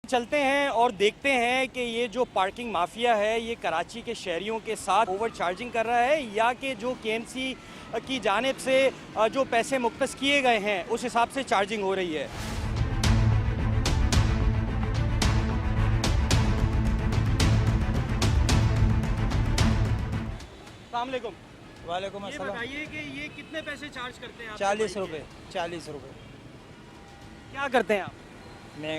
चलते हैं और देखते हैं कि ये जो पार्किंग माफिया है ये कराची के शहरियों के साथ ओवर चार्जिंग कर रहा है या कि जो केएमसी की जानिब से जो पैसे मुख्तस किए गए हैं उस हिसाब से चार्जिंग हो रही है। अस्सलाम वालेकुम। वालेकुम ये अस्सलाम। बताइए कि ये कितने पैसे चार्ज करते हैं आप? 40 रुपये 40 रुपये। क्या करते हैं आप? मैं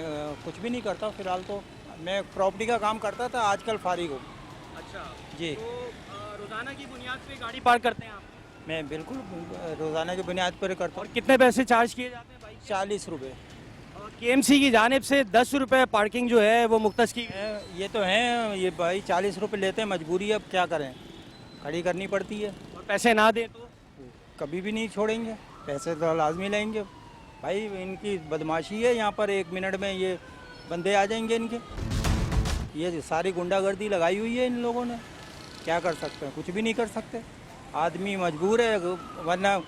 कुछ भी नहीं करता फ़िलहाल तो। मैं प्रॉपर्टी का काम करता था, आजकल फारिग हूँ। अच्छा जी। तो रोज़ाना की बुनियाद पे गाड़ी पार्क करते हैं आप? मैं बिल्कुल रोज़ाना की बुनियाद पर करता और हूँ। कितने पैसे चार्ज किए जाते हैं बाइक? 40 रुपये। केएमसी की जानिब से 10 रुपये पार्किंग जो है वो मुख्तस की गई। ये तो हैं, ये भाई 40 रुपये लेते हैं, मजबूरी है, अब क्या करें, खड़ी करनी पड़ती है। और पैसे ना दें तो? कभी भी नहीं छोड़ेंगे, पैसे तो लाजमी लेंगे भाई। इनकी बदमाशी है यहाँ पर, 1 मिनट में ये बंदे आ जाएंगे इनके। ये सारी गुंडागर्दी लगाई हुई है इन लोगों ने, क्या कर सकते हैं, कुछ भी नहीं कर सकते। आदमी मजबूर है, वरना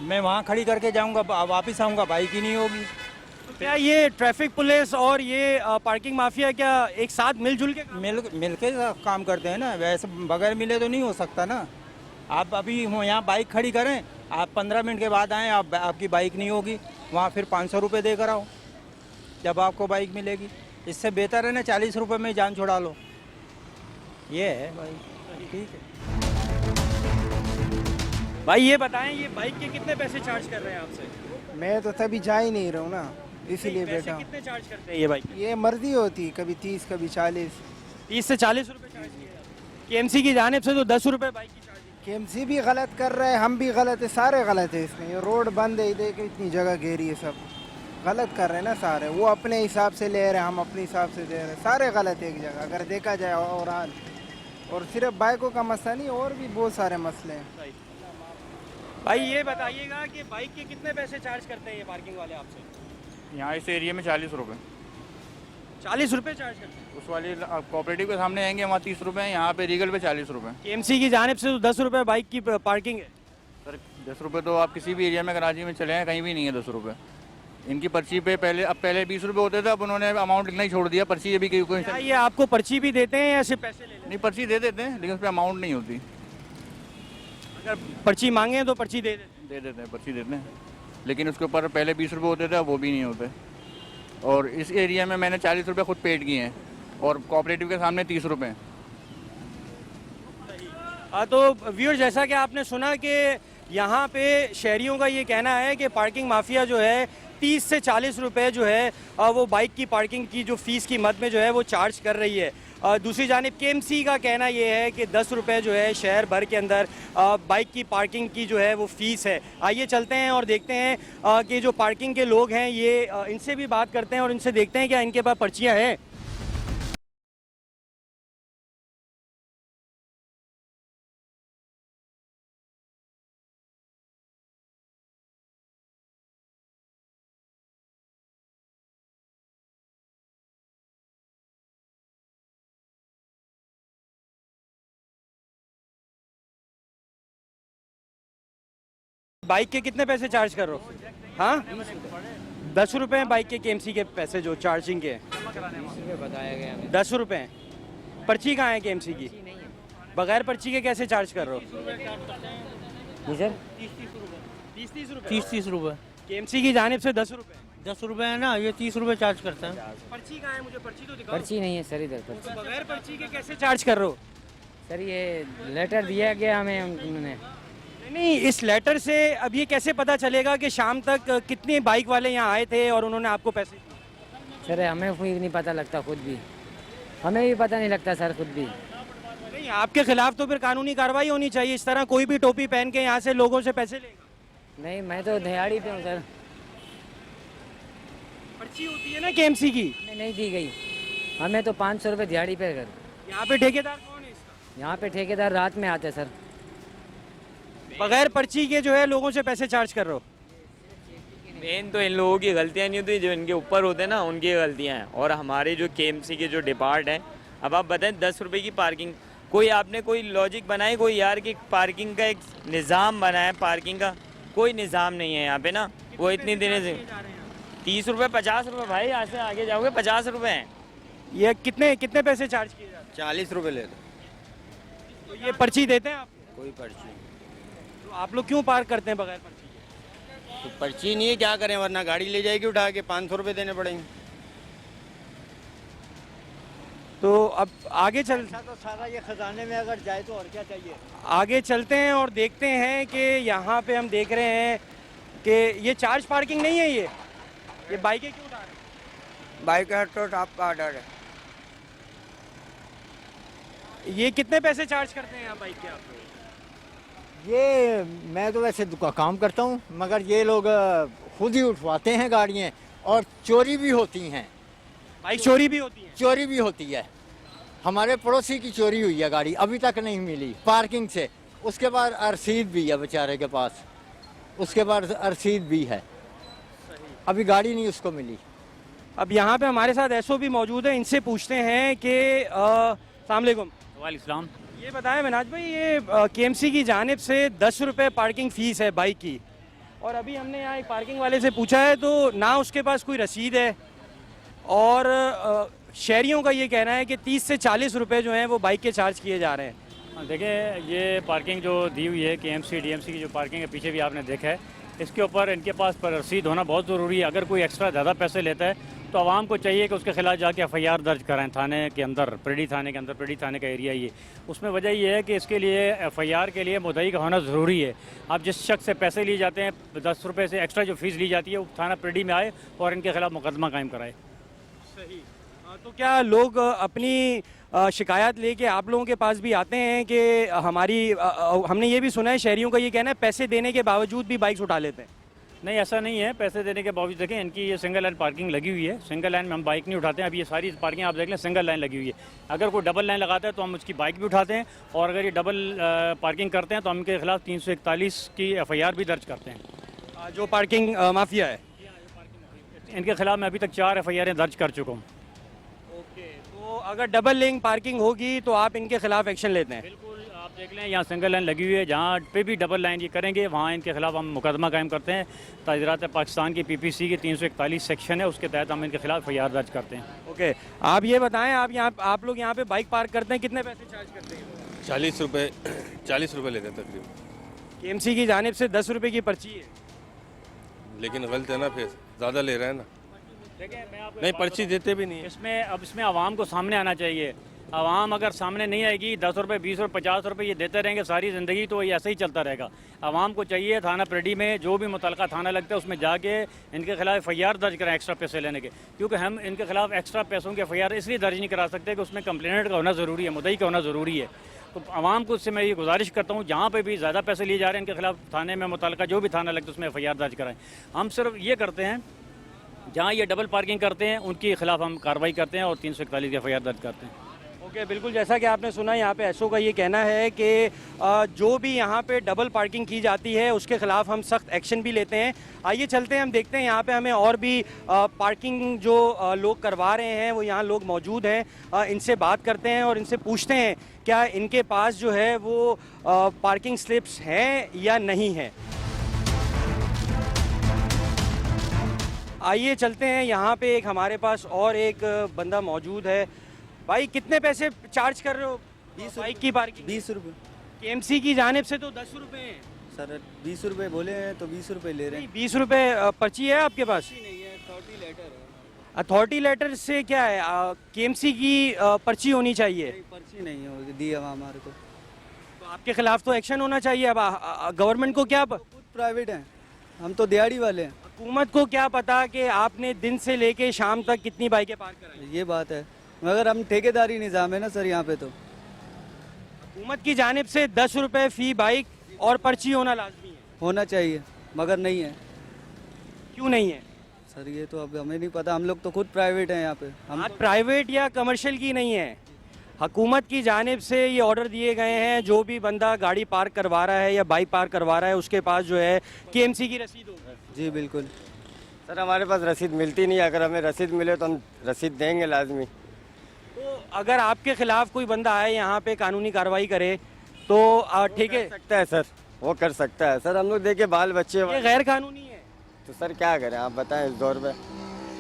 मैं वहाँ खड़ी करके जाऊँगा, वापस आऊँगा, बाइक ही नहीं होगी। तो क्या ये ट्रैफिक पुलिस और ये पार्किंग माफिया क्या एक साथ मिलजुल के मिल के काम करते हैं ना, वैसे बगैर मिले तो नहीं हो सकता ना। आप अभी यहाँ बाइक खड़ी करें, आप 15 मिनट के बाद आएँ, आपकी बाइक नहीं होगी, वहाँ फिर 500 रुपये देकर आओ जब आपको बाइक मिलेगी। इससे बेहतर है ना 40 रुपये में जान छुड़ा लो। ये है भाई, ठीक है। भाई ये बताएं ये बाइक के कितने पैसे चार्ज कर रहे हैं आपसे? मैं तो तभी जा ही नहीं रहा हूँ ना, इसीलिए पैसे बैठा हूँ। कितने चार्ज करते हैं ये बाइक? ये मर्जी होती, कभी 30 कभी 40। 30 से 40 रुपये चार्ज किए जाते हैं। केएमसी की जानिब से तो 10 रुपये बाइक की चार्जिंग। केएमसी भी गलत कर रहे हैं, हम भी गलत है, सारे गलत है इसमें। ये रोड बंद है, देखो इतनी जगह घेरी है, सब गलत कर रहे हैं ना सारे। वो अपने हिसाब से ले रहे हैं, हम अपने हिसाब से दे रहे हैं, सारे गलत है एक जगह अगर देखा जाए। और सिर्फ बाइकों का मसला नहीं, और भी बहुत सारे मसले हैं। भाई ये बताइएगा कि बाइक के कितने पैसे चार्ज करते हैं ये पार्किंग वाले आपसे? यहाँ इस एरिया में 40 रुपये। 40 रुपये चार्ज करते हैं। उस वाली कोऑपरेटिव के सामने आएंगे, वहाँ 30 रुपये हैं, यहाँ पे रीगल पे 40 रुपये। केएमसी की जानिब से तो 10 रुपये बाइक की पार्किंग है। सर 10 रुपये तो आप किसी भी एरिया में कराची में चले हैं, कहीं भी नहीं है 10 रुपये। इनकी पर्ची पे पहले 20 रुपये होते थे, अब उन्होंने अमाउंट लिखना ही छोड़ दिया। पर्ची अभी कोई क्या ये आपको पर्ची भी देते हैं या सिर्फ पैसे ले लेते नहीं, पर्ची दे देते हैं लेकिन उस पर अमाउंट नहीं होती। हैं? अगर पर्ची मांगे तो पर्ची दे देते हैं। दे देते हैं, पर्ची देते हैं, लेकिन उसके ऊपर पहले 20 रुपये होते थे, अब वो भी नहीं होते। और इस एरिया में मैंने 40 रुपये खुद पेड किए हैं और कोऑपरेटिव के सामने 30 रुपये हैं। तो व्यूअर, जैसा कि आपने सुना कि यहाँ पे शहरियों का ये कहना है कि पार्किंग माफिया जो है 30 से 40 रुपए जो है वो बाइक की पार्किंग की जो फ़ीस की मद में जो है वो चार्ज कर रही है। दूसरी जानिब केएमसी का कहना ये है कि 10 रुपये जो है शहर भर के अंदर बाइक की पार्किंग की जो है वो फ़ीस है। आइए चलते हैं और देखते हैं कि जो पार्किंग के लोग हैं ये इनसे भी बात करते हैं और इनसे देखते हैं क्या इनके पास पर्चियाँ हैं। बाइक के कितने पैसे चार्ज कर रहे हो? हाँ 10 रुपये हैं बाइक के केएमसी के पैसे जो चार्जिंग के। 10 रुपये हैं। पर्ची कहाँ है केएमसी की? बगैर पर्ची के कैसे चार्ज कर रहे हो? जी सर 30 रुपये। केएमसी की जानिब से 10 रुपये। 10 रुपये है ना, ये 30 रुपये चार्ज करते हैं। पर्ची कहाँ है? मुझे पर्ची तो दिखाओ। पर्ची नहीं है सर इधर पर्ची। तो बगैर पर्ची के कैसे चार्ज कर रहे हो? सर ये लेटर दिया गया हमें उन्होंने। नहीं, इस लेटर से अब ये कैसे पता चलेगा कि शाम तक कितने बाइक वाले यहाँ आए थे और उन्होंने आपको पैसे दिए? सर हमें खुद नहीं पता लगता, खुद भी हमें भी पता नहीं लगता सर, खुद भी। नहीं, आपके खिलाफ तो फिर कानूनी कार्रवाई होनी चाहिए। इस तरह कोई भी टोपी पहन के यहाँ से लोगों से पैसे लेगा? नहीं, मैं तो दिहाड़ी पे हूँ सर। पर्ची होती है ना केएमसी की। हमें नहीं दी गई, हमें तो 500 रुपये दिहाड़ी पे कर। यहाँ पे ठेकेदार कौन है इसका? यहाँ पे ठेकेदार रात में आते सर। बगैर पर्ची के जो है लोगों से पैसे चार्ज कर रहे हो? मेन तो इन लोगों की गलतियां नहीं होती, जो इनके ऊपर होते हैं ना उनकी गलतियां हैं। और हमारे जो केएमसी के जो डिपार्ट हैं, अब आप बताएं 10 रुपये की पार्किंग, कोई आपने कोई लॉजिक बनाई कोई यार कि पार्किंग का एक निज़ाम बनाया? पार्किंग का कोई निज़ाम नहीं है यहाँ पे ना। वो इतनी देर से 30 रुपये 50 रुपये, भाई यहाँ से आगे जाओगे 50 रुपये हैं। ये कितने कितने पैसे चार्ज किए जाते 40 रुपये ले दो, हैं? तो ये पर्ची देते हैं आप? कोई पर्ची नहीं। तो आप लोग क्यों पार्क करते हैं बगैर पर्ची के? तो पर्ची नहीं है, क्या करें, वरना गाड़ी ले जाएगी उठा के, 500 रुपये देने पड़ेंगे। तो अब आगे चल तो सारा ये खजाने में अगर जाए तो और क्या चाहिए। आगे चलते हैं और देखते हैं कि यहाँ पे हम देख रहे हैं कि ये चार्ज पार्किंग नहीं है, ये बाइकें क्यों उठा रहे हैं? बाइक है तो आपका ऑर्डर है। ये कितने पैसे चार्ज करते हैं यहाँ बाइक के आप लोग? ये मैं तो वैसे काम करता हूँ, मगर ये लोग खुद ही उठवाते हैं गाड़ियाँ, और चोरी भी होती हैं। बाइक चोरी भी होती है? चोरी भी होती है। हमारे पड़ोसी की चोरी हुई है गाड़ी, अभी तक नहीं मिली पार्किंग से। उसके बाद रसीद भी है बेचारे के पास, उसके बाद रसीद भी है, अभी गाड़ी नहीं उसको मिली। अब यहाँ पे हमारे साथ एसओ भी मौजूद है, इनसे पूछते हैं कि अस्सलाम वालेकुम। वालेकुम। ये बताएं मिनाज भाई, ये केएमसी की जानिब से 10 रुपये पार्किंग फ़ीस है बाइक की, और अभी हमने यहाँ एक पार्किंग वाले से पूछा है तो ना उसके पास कोई रसीद है, और शहरियों का ये कहना है कि 30 से 40 रुपए जो हैं वो बाइक के चार्ज किए जा रहे हैं। देखिए, ये पार्किंग जो दी हुई है केएमसी डीएमसी की जो पार्किंग है, पीछे भी आपने देखा है, इसके ऊपर इनके पास पर रसीद होना बहुत ज़रूरी है। अगर कोई एक्स्ट्रा ज़्यादा पैसे लेता है तो आवाम को चाहिए कि उसके खिलाफ जाके एफआईआर दर्ज कराएं थाने के अंदर, प्रेडी थाने के अंदर। प्रेडी थाने का एरिया ये, उसमें वजह ये है कि इसके लिए एफआईआर के लिए मुद्दई का होना ज़रूरी है। अब जिस शख्स से पैसे लिए जाते हैं 10 रुपये से एक्स्ट्रा जो फ़ीस ली जाती है, वो थाना प्रेडी में आए और इनके खिलाफ मुकदमा कायम कराए। सही। तो क्या लोग अपनी शिकायत लेके आप लोगों के पास भी आते हैं कि हमने ये भी सुना है शहरियों का ये कहना है पैसे देने के बावजूद भी बाइक्स उठा लेते हैं? नहीं, ऐसा नहीं है। पैसे देने के बावजूद देखें, इनकी ये सिंगल लाइन पार्किंग लगी हुई है। सिंगल लाइन में हम बाइक नहीं उठाते हैं। अब ये सारी पार्किंग आप देख लें, सिंगल लाइन लगी हुई है। अगर कोई डबल लाइन लगाता है तो हम उसकी बाइक भी उठाते हैं, और अगर ये डबल पार्किंग करते हैं तो हम इनके खिलाफ 341 की एफआईआर भी दर्ज करते हैं। जो पार्किंग माफिया है, इनके खिलाफ मैं अभी तक 4 एफआईआर दर्ज कर चुका हूँ। ओके, तो अगर डबल लेन पार्किंग होगी तो आप इनके खिलाफ एक्शन लेते हैं? बिल्कुल, आप देख लें, यहाँ सिंगल लाइन लगी हुई है। जहाँ पे भी डबल लाइन ये करेंगे वहाँ इनके खिलाफ हम मुकदमा कायम करते हैं। ताज़रात पाकिस्तान की पीपीसी की 341 सेक्शन है, उसके तहत हम इनके खिलाफ एफआईआर दर्ज करते हैं। ओके, आप ये बताएं, आप लोग यहाँ पे बाइक पार्क करते हैं, कितने पैसे चार्ज करते हैं? 40 रुपये लेते हैं तकरीबन। केएमसी की जानिब से 10 रुपये की पर्ची है, लेकिन गलत है ना, फिर ज़्यादा ले रहे हैं ना। देखिए, मैं आपको नहीं, पर्ची देते भी नहीं है। इसमें आवाम को सामने आना चाहिए। आवाम अगर सामने नहीं आएगी, 10 रुपये 20 रुपये 50 रुपये ये देते रहेंगे सारी ज़िंदगी, तो ये ऐसे ही चलता रहेगा। आवाम को चाहिए थाना प्रेडी में जो भी मुतलका थाना लगता है उसमें जाके इनके खिलाफ एफआईआर दर्ज कराएं एक्स्ट्रा पैसे लेने के, क्योंकि हम इनके खिलाफ एक्स्ट्रा पैसों के एफआईआर इसलिए दर्ज नहीं करा सकते कि उसमें कंप्लेनेंट का होना ज़रूरी है, मुद्दई का होना ज़रूरी है। तो आवाम को उससे मैं ये गुजारिश करता हूँ, जहाँ पे भी ज़्यादा पैसे लिए जा रहे हैं इनके खिलाफ थाने में मुतलका जो भी थाना लगता है उसमें एफआईआर दर्ज कराएं। हम सिर्फ ये करते हैं, जहाँ ये डबल पार्किंग करते हैं उनके खिलाफ हम कार्रवाई करते हैं और 341 की एफआईआर दर्ज करते हैं। ओके, बिल्कुल जैसा कि आपने सुना, यहाँ पे एसओ का ये कहना है कि जो भी यहाँ पे डबल पार्किंग की जाती है उसके खिलाफ हम सख्त एक्शन भी लेते हैं। आइए चलते हैं, हम देखते हैं यहाँ पे हमें और भी पार्किंग जो लोग करवा रहे हैं वो यहाँ लोग मौजूद हैं। इनसे बात करते हैं और इनसे पूछते हैं क्या इनके पास जो है वो पार्किंग स्लिप्स हैं या नहीं है। आइए चलते हैं, यहाँ पे एक हमारे पास और एक बंदा मौजूद है। भाई, कितने पैसे चार्ज कर रहे हो 20 बाइक की पार्किंग? 20 रुपये केएमसी की जानिब से तो 10 रुपये हैं सर, 20 रुपये बोले हैं तो 20 रुपये ले रहे नहीं, 20 रुपये पर्ची है आपके पास? नहीं है, अथॉरिटी लेटर है। अथॉरिटी लेटर से क्या है, केएमसी की पर्ची होनी चाहिए। पर्ची नहीं है दी है हमारे को, तो आपके खिलाफ तो एक्शन होना चाहिए। अब गवर्नमेंट को क्या, खुद प्राइवेट हैं, हम तो दिहाड़ी वाले हैं। हुकूमत को क्या पता कि आपने दिन से लेके शाम तक कितनी बाइकें पार्क कराई? ये बात है, मगर हम ठेकेदारी निज़ाम है ना सर यहाँ पे, तो हुकूमत की जानिब से 10 रुपये फ़ी बाइक और पर्ची होना लाजमी है। होना चाहिए, मगर नहीं है। क्यों नहीं है सर ये तो अब हमें नहीं पता, हम लोग तो खुद प्राइवेट हैं यहाँ पे। हम बात प्राइवेट या कमर्शियल की नहीं है, हुकूमत की जानिब से ये ऑर्डर दिए गए हैं, जो भी बंदा गाड़ी पार्क करवा रहा है या बाइक पार्क करवा रहा है उसके पास जो है केएमसी की रसीद होगी। जी बिल्कुल सर, हमारे पास रसीद मिलती नहीं है। अगर हमें रसीद मिले तो हम रसीद देंगे लाजमी। तो अगर आपके खिलाफ कोई बंदा आए यहाँ पे कानूनी कार्रवाई करे तो ठीक है, सकता है सर, वो कर सकता है सर। हम लोग देखे बाल बच्चे, ये गैर कानूनी है। तो सर क्या करें, आप बताएं इस दौर पे।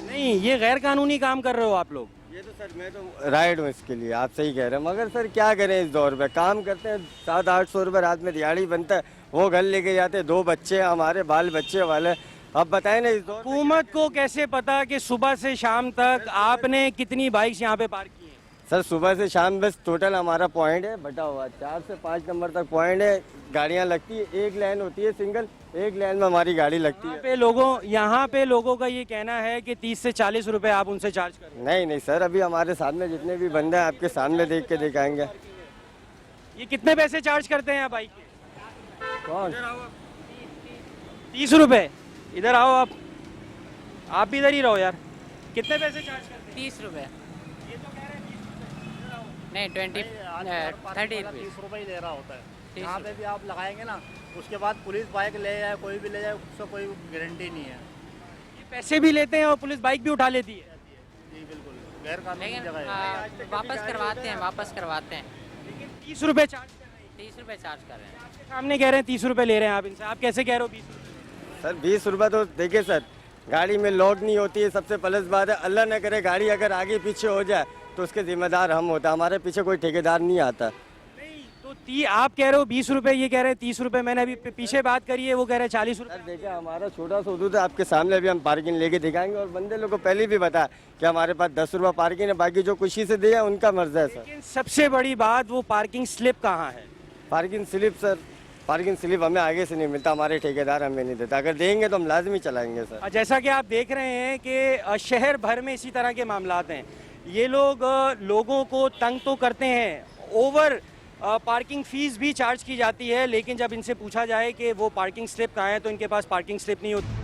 नहीं, ये गैर कानूनी काम कर रहे हो आप लोग। ये तो सर मैं तो राइट हूँ इसके लिए, आप सही कह रहे हैं, मगर सर क्या करें इस दौर में, काम करते हैं 700-800 रुपये रात में दिहाड़ी बनता है, वो घर लेके जाते हैं, 2 बच्चे हैं हमारे, बाल बच्चे वाले। अब बताएं ना इस दौर में हुकूमत को कैसे पता कि सुबह से शाम तक आपने कितनी बाइक्स यहाँ पे पार्क की हैं? सर सुबह से शाम बस टोटल हमारा पॉइंट है बटा हुआ, 4 से 5 नंबर तक पॉइंट है, गाड़ियाँ लगती है, एक लाइन होती है सिंगल, एक लाइन में हमारी गाड़ी लगती है। यहाँ पे लोगों का ये कहना है कि 30 से 40 रुपए आप उनसे चार्ज कर रहे हैं। नहीं नहीं सर, अभी हमारे सामने जितने भी बंदे हैं आपके सामने देख के दिखाएंगे। ये कितने पैसे चार्ज करते हैं बाइक के? कौन? 30 रुपए। इधर आओ आप भी इधर ही रहो यार। कितने पैसे चार्ज करते हैं? 30 रुपये ये तो कह रहे हैं 20 रुपए। नहीं 30 रुपये 30 रुपये ही दे रहा होता है। यहाँ पे भी आप लगाएंगे ना, उसके बाद पुलिस बाइक ले जाए, कोई भी ले जाए, उसका कोई गारंटी नहीं है। ये पैसे भी लेते हैं और पुलिस बाइक भी उठा लेती है। जी बिल्कुल, गैर कानूनी लेकिन जगह है। वापस करवाते हैं। लेकिन 30 रुपए चार्ज कर रहे हैं। 30 रुपये चार्ज कर रहे हैं। आपके सामने कह रहे हैं 30 रुपए ले रहे हैं आप इनसे, आप कैसे कह रहे हो 20 रुपए? सर 20 रुपये तो देखिए सर, गाड़ी में लॉक नहीं होती है, सबसे प्लस बात है, अल्लाह न करे गाड़ी अगर आगे पीछे हो जाए तो उसके जिम्मेदार हम होता है, हमारे पीछे कोई ठेकेदार नहीं आता। नहीं तो आप कह रहे हो 20 रुपए, ये कह रहे हैं 30 रुपए। मैंने अभी पीछे बात करी है, वो कह रहे हैं 40 रुपए। सर देखिए हमारा छोटा सा हदूद है, आपके सामने भी हम पार्किंग लेके दिखाएंगे, और बंदे लोग को पहले भी बताया कि हमारे पास 10 रुपये पार्किंग है, बाकी जो खुशी से दिया उनका मर्जी है सर। लेकिन सबसे बड़ी बात, वो पार्किंग स्लिप कहाँ है? Parking slip sir, parking slip हमें आगे से नहीं मिलता, हमारे ठेकेदार हमें नहीं देता, अगर देंगे तो हम लाजमी चलाएंगे सर। जैसा कि आप देख रहे हैं कि शहर भर में इसी तरह के मामलात हैं। ये लोग लोगों को तंग तो करते हैं, ओवर पार्किंग फ़ीस भी चार्ज की जाती है, लेकिन जब इनसे पूछा जाए कि वो पार्किंग स्लिप कहाँ है तो इनके पास पार्किंग स्लिप नहीं होती।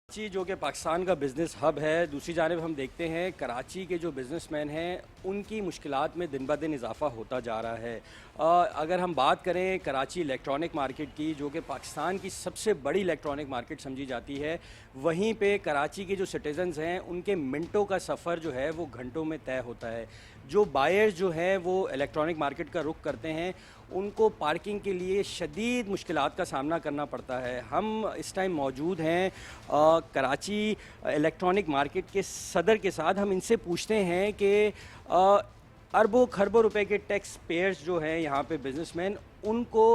कराची जो कि पाकिस्तान का बिज़नेस हब है, दूसरी जानिब हम देखते हैं कराची के जो बिज़नेसमैन हैं उनकी मुश्किलात में दिन ब दिन इजाफ़ा होता जा रहा है। अगर हम बात करें कराची इलेक्ट्रॉनिक मार्केट की, जो कि पाकिस्तान की सबसे बड़ी इलेक्ट्रॉनिक मार्केट समझी जाती है, वहीं पे कराची के जो सिटीज़न्स हैं उनके मिनटों का सफ़र जो है वो घंटों में तय होता है। जो बायर्स जो हैं वो इलेक्ट्रॉनिक मार्केट का रुख करते हैं, उनको पार्किंग के लिए शदीद मुश्किलात का सामना करना पड़ता है। हम इस टाइम मौजूद हैं कराची इलेक्ट्रॉनिक मार्केट के सदर के साथ। हम इनसे पूछते हैं कि अरबों खरबों रुपए के टैक्स पेयर्स जो हैं यहाँ पे बिजनेसमैन, उनको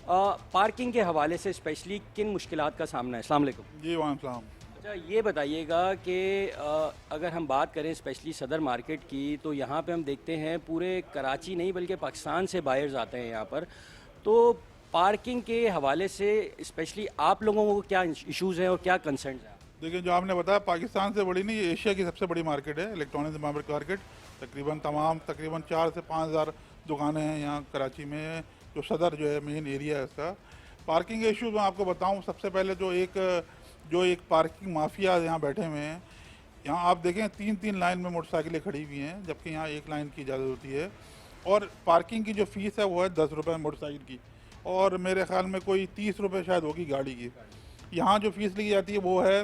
पार्किंग के हवाले से स्पेशली किन मुश्किलात का सामना है। अस्सलाम वालेकुम। जी वालेकुम। अच्छा ये बताइएगा कि अगर हम बात करें स्पेशली सदर मार्केट की, तो यहाँ पे हम देखते हैं पूरे कराची नहीं बल्कि पाकिस्तान से बायर्स आते हैं यहाँ पर, तो पार्किंग के हवाले से स्पेशली आप लोगों को क्या इश्यूज़ हैं और क्या कंसर्न हैं? देखिए जो आपने बताया, पाकिस्तान से बड़ी नहीं, ये एशिया की सबसे बड़ी मार्केट है इलेक्ट्रॉनिक मार्केट। तकरीबन 4 से 5 हज़ार दुकानें हैं यहाँ कराची में, जो सदर जो है मेन एरिया है इसका। पार्किंग के इशूज़ मैं आपको बताऊँ, सबसे पहले जो एक पार्किंग माफिया यहाँ बैठे हुए हैं। यहाँ आप देखें 3-3 लाइन में मोटरसाइकिलें खड़ी हुई हैं, जबकि यहाँ 1 लाइन की इजाज़त होती है। और पार्किंग की जो फ़ीस है वो है 10 रुपये मोटरसाइकिल की, और मेरे ख़्याल में कोई 30 रुपये शायद होगी गाड़ी की। यहाँ जो फ़ीस ली जाती है वो है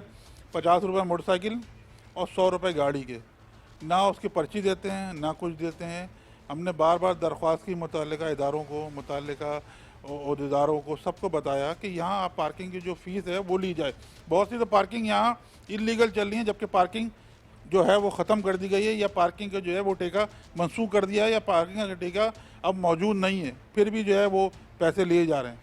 50 रुपये मोटरसाइकिल और 100 रुपये गाड़ी के। ना उसकी पर्ची देते हैं ना कुछ देते हैं। हमने बार बार दरख्वास्त की मुतल्लिका इदारों को, मुतल्लिका अहदेदारों को, सबको बताया कि यहाँ आप पार्किंग की जो फ़ीस है वो ली जाए। बहुत सी तो पार्किंग यहाँ इलीगल चल रही है, जबकि पार्किंग जो है वो ख़त्म कर दी गई है, या पार्किंग का जो है वो ठेका मनसूख कर दिया है, या पार्किंग का ठेका अब मौजूद नहीं है, फिर भी जो है वो पैसे लिए जा रहे हैं।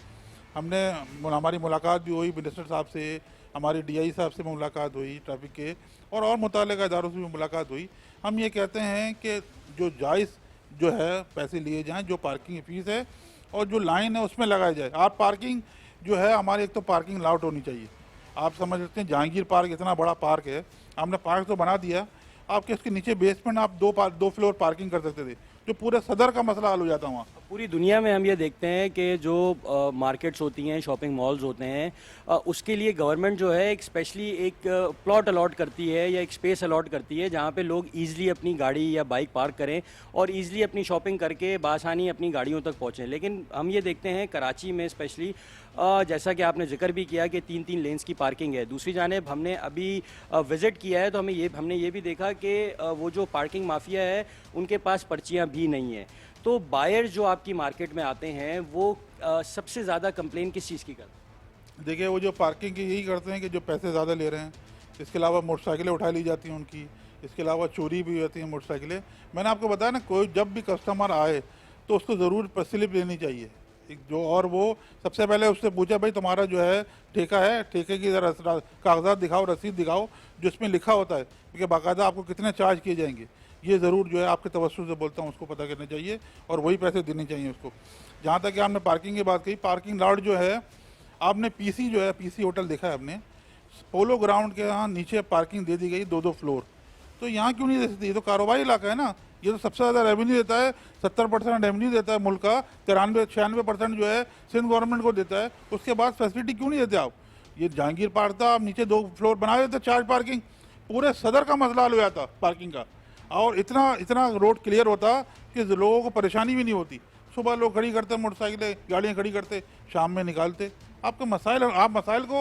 हमारी मुलाकात भी हुई मिनिस्टर साहब से, हमारी DI साहब से मुलाकात हुई ट्रैफिक के, और मुतल्लिका इदारों से भी मुलाकात हुई। हम ये कहते हैं कि जो जायज़ जो है पैसे लिए जाएँ, जो पार्किंग की फ़ीस है और जो लाइन है उसमें लगाया जाए। आप पार्किंग जो है हमारी, एक तो पार्किंग लाउट होनी चाहिए। आप समझ सकते हैं जहांगीर पार्क इतना बड़ा पार्क है, हमने पार्क तो बना दिया, आपके उसके नीचे बेसमेंट आप 2 फ्लोर पार्किंग कर सकते थे, जो पूरे सदर का मसला हल हो जाता वहाँ। पूरी दुनिया में हम ये देखते हैं कि जो मार्केट्स होती हैं, शॉपिंग मॉल्स होते हैं, उसके लिए गवर्नमेंट जो है एक स्पेशली एक प्लॉट अलॉट करती है या एक स्पेस अलॉट करती है जहाँ पे लोग ईज़िली अपनी गाड़ी या बाइक पार्क करें और ईज़िली अपनी शॉपिंग करके बासानी अपनी गाड़ियों तक पहुँचें। लेकिन हम ये देखते हैं कराची में स्पेशली जैसा कि आपने जिक्र भी किया कि 3-3 लेन्स की पार्किंग है। दूसरी जानिब हमने अभी विज़िट किया है तो हमने ये भी देखा कि वो जो पार्किंग माफिया है उनके पास पर्चियाँ भी नहीं हैं। तो बायर जो आपकी मार्केट में आते हैं वो सबसे ज़्यादा कंप्लेन किस चीज़ की करते हैं? देखिए, वो जो पार्किंग की यही करते हैं कि जो पैसे ज़्यादा ले रहे हैं। इसके अलावा मोटरसाइकिलें उठा ली जाती हैं उनकी, इसके अलावा चोरी भी होती हैं मोटरसाइकिलें। मैंने आपको बताया ना, कोई जब भी कस्टमर आए तो उसको ज़रूर स्लिप लेनी चाहिए जो, और वो सबसे पहले उससे पूछा भाई तुम्हारा जो है ठेका है, ठेके की कागजात दिखाओ, रसीद दिखाओ जिसमें लिखा होता है कि बाकायदा आपको कितने चार्ज किए जाएंगे। ये ज़रूर जो है आपके तवज्जुह से बोलता हूँ उसको पता करना चाहिए और वही पैसे देने चाहिए उसको। जहाँ तक कि आपने पार्किंग की बात कही, पार्किंग लॉट जो है आपने पीसी जो है, पीसी होटल देखा है आपने, पोलो ग्राउंड के यहाँ नीचे पार्किंग दे दी गई 2-2 फ्लोर। तो यहाँ क्यों नहीं दे सकती? ये तो कारोबारी इलाका है ना, ये तो सबसे ज़्यादा रेवेन्यू देता है, 70% रेवेन्यू देता है मुल्क का, 93-96% जो है सिंध गवर्नमेंट को देता है। उसके बाद फैसिलिटी क्यों नहीं देते आप? ये जहांगीर पार्क था, आप नीचे 2 फ्लोर बना देते चार्ज पार्किंग, पूरे सदर का मसला हल हो जाता पार्किंग का, और इतना रोड क्लियर होता कि लोगों को परेशानी भी नहीं होती। सुबह लोग खड़ी करते मोटरसाइकिलें, गाड़ियाँ खड़ी करते, शाम में निकालते। आपके मसाइल, आप मसाइल को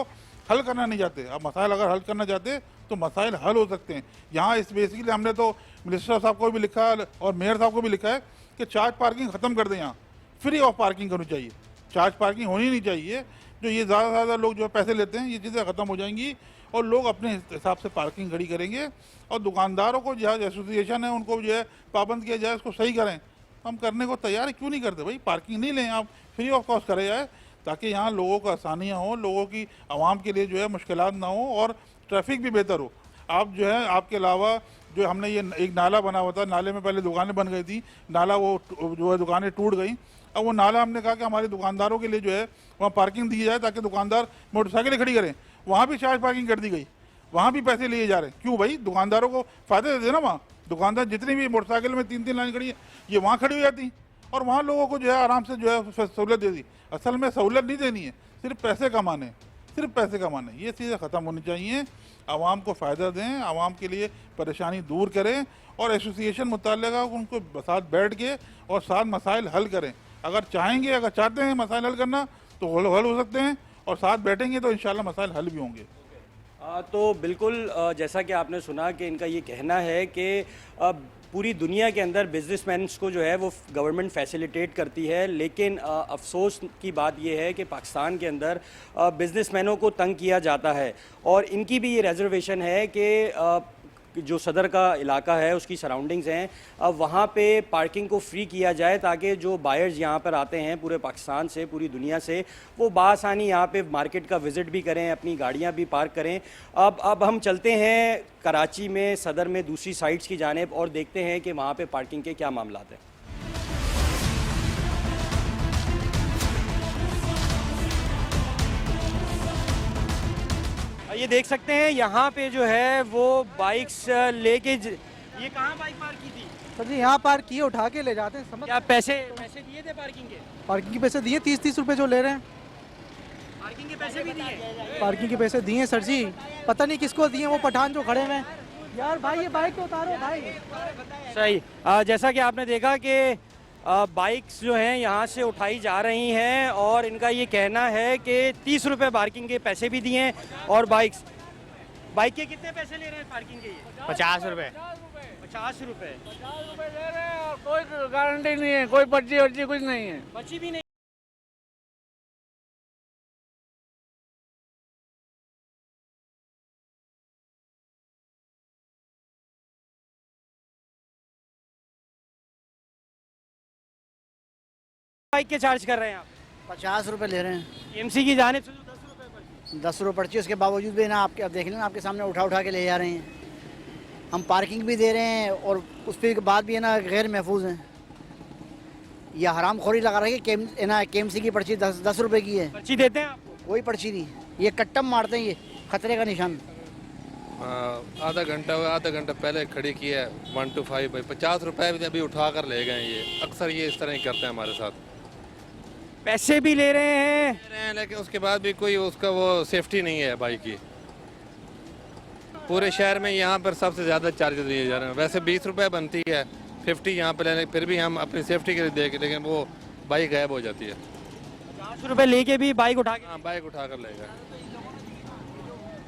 हल करना नहीं चाहते। आप मसाइल अगर हल करना चाहते तो मसाइल हल हो सकते हैं। यहाँ इस बेसिकली हमने तो मिनिस्टर साहब को भी लिखा है और मेयर साहब को भी लिखा है कि चार्ज पार्किंग ख़त्म कर दें, यहाँ फ्री ऑफ पार्किंग करनी चाहिए, चार्ज पार्किंग होनी नहीं चाहिए। जो ये ज़्यादा से ज़्यादा लोग जो पैसे लेते हैं, ये चीज़ें ख़त्म हो जाएंगी और लोग अपने हिसाब से पार्किंग खड़ी करेंगे। और दुकानदारों को जो एसोसिएशन है उनको जो है पाबंद किया जाए, उसको सही करें। हम करने को तैयार है, क्यों नहीं करते भाई? पार्किंग नहीं लें आप, फ्री ऑफ कॉस्ट करे जाए ताकि यहाँ लोगों को आसानियाँ हों, लोगों की आवाम के लिए जो है मुश्किलात ना हो और ट्रैफिक भी बेहतर हो। आप जो है, आपके अलावा जो हमने ये एक नाला बना हुआ था, नाले में पहले दुकानें बन गई थी, नाला वो जो है दुकानें टूट गई। अब वो नाला हमने कहा कि हमारे दुकानदारों के लिए जो है वहाँ पार्किंग दी जाए ताकि दुकानदार मोटरसाइकिलें खड़ी करें। वहाँ भी चार्ज पार्किंग कर दी गई, वहाँ भी पैसे लिए जा रहे हैं। क्यों भाई? दुकानदारों को फ़ायदे देते ना। वहाँ दुकानदार जितनी भी मोटरसाइकिल में 3-3 लाइन खड़ी है, ये वहाँ खड़ी हो जाती और वहाँ लोगों को जो है आराम से जो है सहूलत दे दी। असल में सहूलत नहीं देनी है, सिर्फ पैसे कमाने, सिर्फ पैसे कमाने। ये चीज़ें ख़त्म होनी चाहिए। आवाम को फ़ायदा दें, आवाम के लिए परेशानी दूर करें और एसोसिएशन मुताल्लिक़ा उनको साथ बैठ के और साथ मसाइल हल करें। अगर चाहेंगे, अगर चाहते हैं मसाइल हल करना तो हल हो सकते हैं और साथ बैठेंगे तो इंशाल्लाह मसाइल हल भी होंगे। तो बिल्कुल जैसा कि आपने सुना कि इनका ये कहना है कि पूरी दुनिया के अंदर बिजनेसमैन को जो है वो गवर्नमेंट फैसिलिटेट करती है, लेकिन अफसोस की बात यह है कि पाकिस्तान के अंदर बिजनेसमैनों को तंग किया जाता है। और इनकी भी ये रिजर्वेशन है कि जो सदर का इलाका है, उसकी सराउंडिंग्स हैं, अब वहाँ पे पार्किंग को फ्री किया जाए ताकि जो बायर्स यहाँ पर आते हैं पूरे पाकिस्तान से, पूरी दुनिया से, वो बासानी यहाँ पे मार्केट का विज़िट भी करें, अपनी गाड़ियाँ भी पार्क करें। अब हम चलते हैं कराची में, सदर में दूसरी साइट्स की जानिब और देखते हैं कि वहाँ पे पार्किंग के क्या मामलात हैं। ये देख सकते हैं यहाँ पे जो है वो बाइक्स लेके ये कहाँ बाइक पार्क की थी? सर जी यहाँ पार्क किए, उठा के ले जाते हैं। समझ क्या पैसे दिए थे पार्किंग के? पार्किंग के पैसे दिए, 30-30 रुपए जो ले रहे हैं। पार्किंग के पैसे भी दिए? पार्किंग के पैसे दिए सर जी, पता नहीं किसको दिए, वो पठान जो खड़े हुए हैं। यार भाई ये बाइक तो उतारो भाई। सही। जैसा कि आपने देखा कि बाइक्स जो हैं यहाँ से उठाई जा रही हैं और इनका ये कहना है कि 30 रुपये पार्किंग के पैसे भी दिए हैं। और बाइक के कितने पैसे ले रहे हैं पार्किंग के? ये 50 रुपये। 50 रुपये ले रहे हैं और कोई गारंटी नहीं है, कोई पर्ची वर्ची कुछ नहीं है। पर्ची भी नहीं। बाइक के चार्ज कर रहे हैं आप? 50 रुपये ले रहे हैं। एमसी की जानिब से 10 रुपये पर्ची। 10 रुपये पर्ची, उसके बावजूद भी ना आपके, अब देख लेना आपके सामने उठा के ले जा रहे हैं। हम पार्किंग भी दे रहे हैं और उस पर बाद भी है ना गैर महफूज हैं। यह हराम खोरी लगा रही है। केएमसी की पर्ची 10 रुपये की है। पर्ची देते हैं आपको? कोई पर्ची नहीं, ये कट्टम मारते हैं, ये खतरे का निशान। आधा घंटा पहले खड़ी की है 1 to 5 भाई 50 रुपए भी अभी उठा कर ले गए ये। अक्सर ये इस तरह ही करते हैं हमारे साथ, पैसे भी ले रहे हैं। लेकिन उसके बाद भी कोई उसका वो सेफ्टी नहीं है बाइक की। पूरे शहर में यहाँ पर सबसे ज़्यादा चार्जेस दिए जा रहे हैं। वैसे 20 रुपए बनती है, 50 यहाँ पर लेने, फिर भी हम अपनी सेफ्टी के लिए देखें, लेकिन वो बाइक गायब हो जाती है। 50 रुपए लेके भी बाइक उठा के, हाँ बाइक उठा कर ले गए।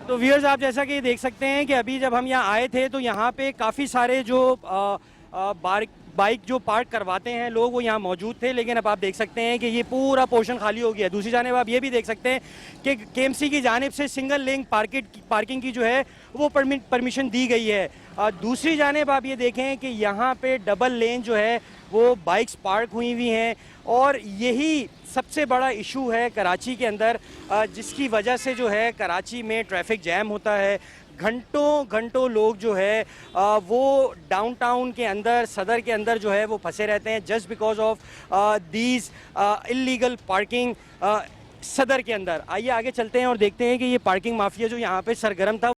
तो व्यूअर्स आप जैसा कि देख सकते हैं कि अभी जब हम यहाँ आए थे तो यहाँ पे काफ़ी सारे जो बाइक जो पार्क करवाते हैं लोग वो यहाँ मौजूद थे, लेकिन अब आप देख सकते हैं कि ये पूरा पोर्शन खाली हो गया है। दूसरी जानिब आप ये भी देख सकते हैं कि केएमसी की जानिब से सिंगल लेन पार्किंग की जो है वो परमिशन दी गई है। दूसरी जानिब आप ये देखें कि यहाँ पे डबल लेन जो है वो बाइक्स पार्क हुई हुई हैं, और यही सबसे बड़ा इशू है कराची के अंदर, जिसकी वजह से जो है कराची में ट्रैफिक जैम होता है। घंटों लोग जो है वो डाउनटाउन के अंदर, सदर के अंदर जो है वो फंसे रहते हैं just because of these illegal parking सदर के अंदर। आइए आगे चलते हैं और देखते हैं कि ये पार्किंग माफिया जो यहाँ पे सरगर्म था।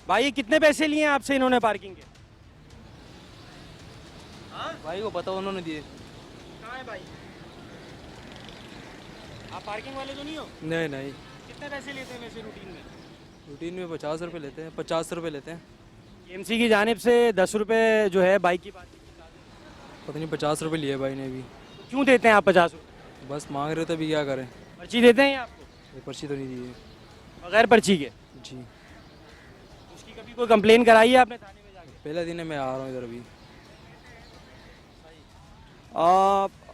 भाई ये कितने पैसे लिए हैं आपसे इन्होंने पार्किंग के? भाई को पता, उन्होंने दिए। कहाँ है भाई? आप पार्किंग वाले तो नहीं हो? नहीं। कितने पैसे लेते हैं वैसे रूटीन में? 50 रुपये लेते हैं, 50 रुपये लेते हैं। केएमसी की जानिब से 10 रुपये जो है बाइक की पता नहीं 50 रुपये लिए भाई ने भी। क्यों देते हैं आप 50 रुपये? बस मांग रहे थे, अभी क्या करें। पर्ची देते हैं आपको? पर्ची तो नहीं दी है। बगैर पर्ची के? जी। उसकी कभी कोई कंप्लेन कराई है आपने थाने में जाके? पहले दिन है, मैं आ रहा हूँ इधर अभी।